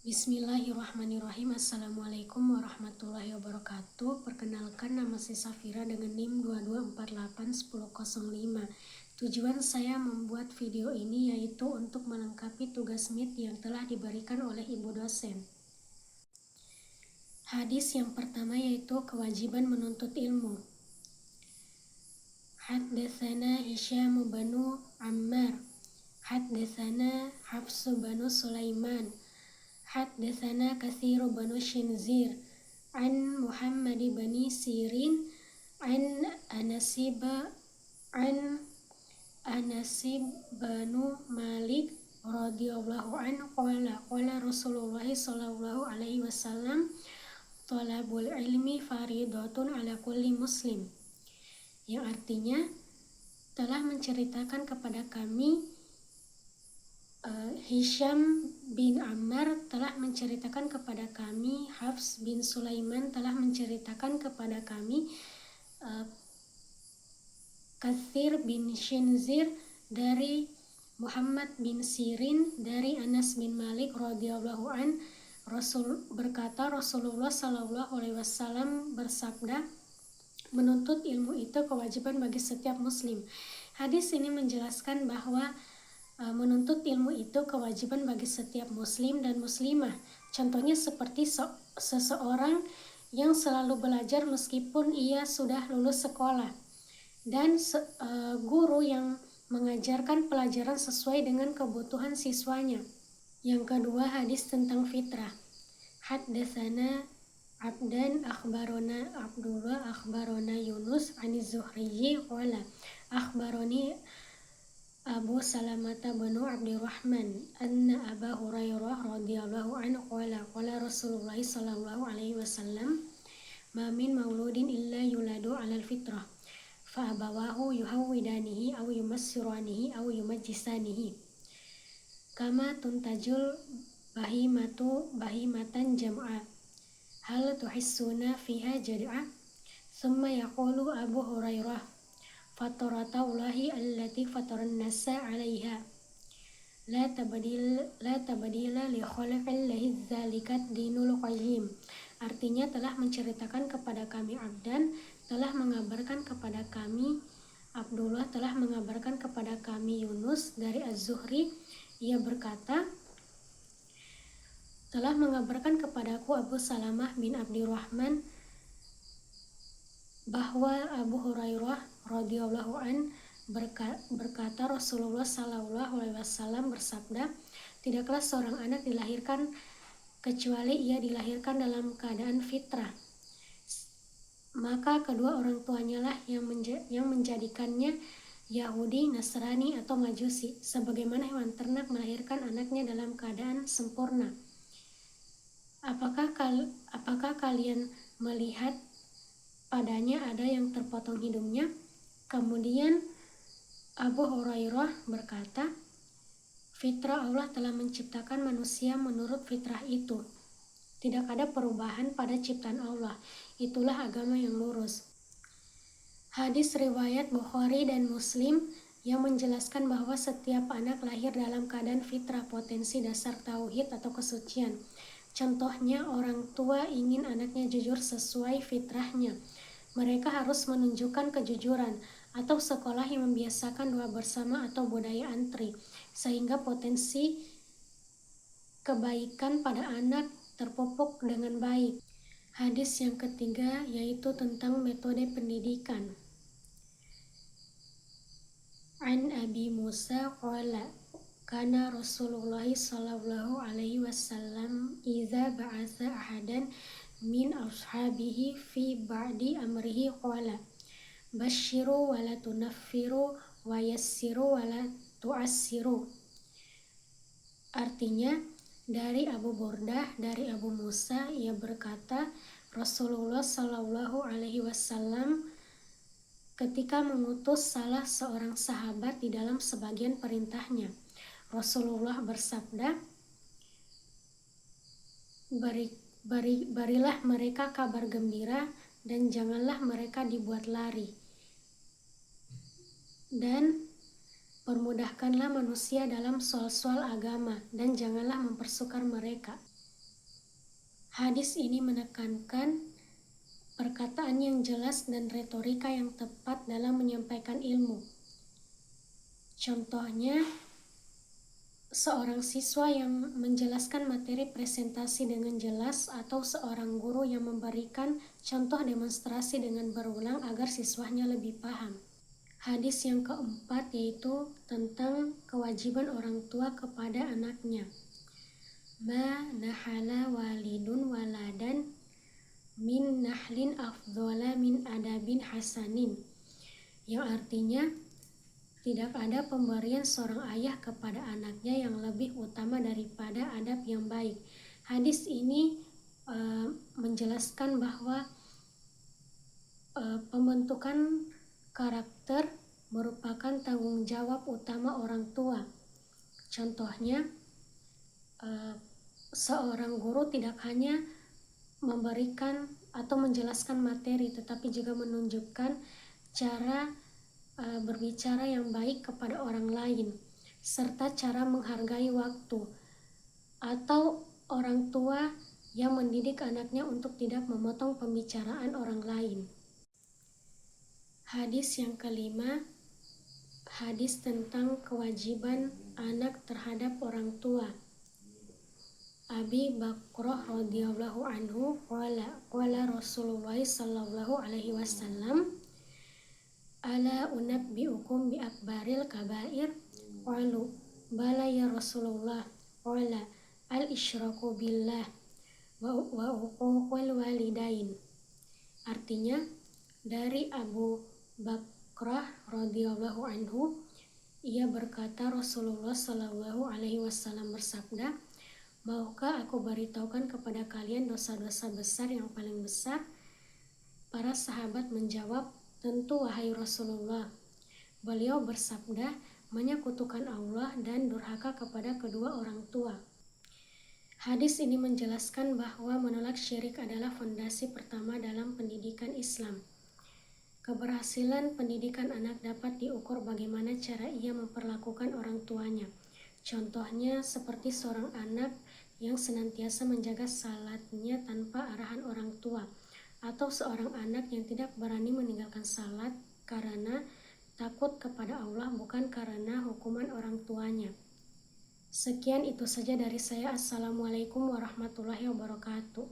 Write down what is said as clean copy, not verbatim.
Bismillahirrahmanirrahim. Assalamualaikum warahmatullahi wabarakatuh. Perkenalkan, nama saya Safira dengan NIM 22481005. Tujuan saya membuat video ini yaitu untuk melengkapi tugas MIT yang telah diberikan oleh ibu dosen. Hadis yang pertama yaitu kewajiban menuntut ilmu. Haddatsana Hisyam banu Ammar, haddatsana Hafsu banu Sulaiman, haddatsana Katsir banu Shinzir, an Muhammad bani Sirin, an Anasib banu Malik radhiyallahu anhu qala Rasulullah sallallahu alaihi wasallam talabul ilmi faridatun ala kulli muslim, yang artinya telah menceritakan kepada kami Hisyam bin Ammar telah menceritakan kepada kami, Hafs bin Sulaiman telah menceritakan kepada kami, Katsir bin Shinzir dari Muhammad bin Sirin dari Anas bin Malik radhiyallahu an, Rasulullah sallallahu alaihi wasallam bersabda, menuntut ilmu itu kewajiban bagi setiap muslim. Hadis ini menjelaskan bahwa menuntut ilmu itu kewajiban bagi setiap muslim dan muslimah. Contohnya seperti seseorang yang selalu belajar meskipun ia sudah lulus sekolah, dan guru yang mengajarkan pelajaran sesuai dengan kebutuhan siswanya. Yang kedua, hadis tentang fitrah. Haddatsana Abdan akhbarona Abdullah akhbarona Yunus aniz Zuhriyi qala akhbaroni Abu Salamata bin Abdurrahman anna Aba Hurairah radhiyallahu anhu qala Rasulullah sallallahu alaihi wasallam ma min mauludin illa yuladu 'alal fitrah fa abawahu yuhawwidanihi aw yumassiranihi aw yumajjisanihi kama tuntajul bahimatan jam'a hal tuhissuna fiha jad'a. Thumma yaqulu Abu Hurairah fataratullahi allati fataran nasa 'alaiha la tabdila li khalqillahi dzalikat dinul qayyim. Artinya telah menceritakan kepada kami Abdan telah mengabarkan kepada kami Abdullah telah mengabarkan kepada kami Yunus dari Az-Zuhri, ia berkata, telah mengabarkan kepadaku Abu Salamah bin Abdurrahman bahwa Abu Hurairah radhiyallahu an berkata Rasulullah sallallahu alaihi wasallam bersabda, tidaklah seorang anak dilahirkan kecuali ia dilahirkan dalam keadaan fitrah, maka kedua orang tuanya lah yang menjadikannya Yahudi, Nasrani atau Majusi, sebagaimana hewan ternak melahirkan anaknya dalam keadaan sempurna. Apakah kalian melihat padanya ada yang terpotong hidungnya? Kemudian Abu Hurairah berkata, fitrah Allah telah menciptakan manusia menurut fitrah itu. Tidak ada perubahan pada ciptaan Allah. Itulah agama yang lurus. Hadis riwayat Bukhari dan Muslim yang menjelaskan bahwa setiap anak lahir dalam keadaan fitrah, potensi dasar tauhid atau kesucian. Contohnya, orang tua ingin anaknya jujur sesuai fitrahnya. Mereka harus menunjukkan kejujuran, atau sekolah yang membiasakan doa bersama atau budaya antri, sehingga potensi kebaikan pada anak terpupuk dengan baik. Hadis yang ketiga yaitu tentang metode pendidikan. An Abi Musa qala kana Rasulullah sallallahu alaihi wasallam idza ba'atsa ahadan min ashabihi fi ba'di amrihi qala basyiru wa la tunaffiru wa yassiru wa la tu'assiru. Artinya, dari Abu Burdah dari Abu Musa, ia berkata, Rasulullah sallallahu alaihi wasallam ketika mengutus salah seorang sahabat di dalam sebagian perintahnya, Rasulullah bersabda, berilah mereka kabar gembira dan janganlah mereka dibuat lari, dan permudahkanlah manusia dalam soal-soal agama dan janganlah mempersukar mereka. Hadis ini menekankan perkataan yang jelas dan retorika yang tepat dalam menyampaikan ilmu. Contohnya, seorang siswa yang menjelaskan materi presentasi dengan jelas atau seorang guru yang memberikan contoh demonstrasi dengan berulang agar siswanya lebih paham. Hadis yang keempat yaitu tentang kewajiban orang tua kepada anaknya. Ma nahala walidun waladan min nahlin afdhala min adabin hasanin, yang artinya tidak ada pemberian seorang ayah kepada anaknya yang lebih utama daripada adab yang baik. Hadis ini menjelaskan bahwa pembentukan karakter merupakan tanggung jawab utama orang tua. Contohnya, seorang guru tidak hanya memberikan atau menjelaskan materi, tetapi juga menunjukkan cara berbicara yang baik kepada orang lain, serta cara menghargai waktu, atau orang tua yang mendidik anaknya untuk tidak memotong pembicaraan orang lain. Hadis yang kelima, hadis tentang kewajiban anak terhadap orang tua. Abi Bakrah radhiyallahu anhu qala Rasulullah sallallahu alaihi wasallam, ala unabbiukum bi akbaril kabair, qalu bala ya Rasulullah, qala al isyraku billah wa uququl walidain. Artinya, dari Abu Bakrah radhiyallahu anhu, ia berkata, Rasulullah sallallahu alaihi wasallam bersabda, maukah aku beritahukan kepada kalian dosa-dosa besar yang paling besar? Para sahabat menjawab, tentu wahai Rasulullah. Beliau bersabda, menyekutukan Allah dan durhaka kepada kedua orang tua. Hadis ini menjelaskan bahwa menolak syirik adalah fondasi pertama dalam pendidikan Islam. Keberhasilan pendidikan anak dapat diukur bagaimana cara ia memperlakukan orang tuanya. Contohnya seperti seorang anak yang senantiasa menjaga salatnya tanpa arahan orang tua, atau seorang anak yang tidak berani meninggalkan salat karena takut kepada Allah bukan karena hukuman orang tuanya. Sekian itu saja dari saya. Assalamualaikum warahmatullahi wabarakatuh.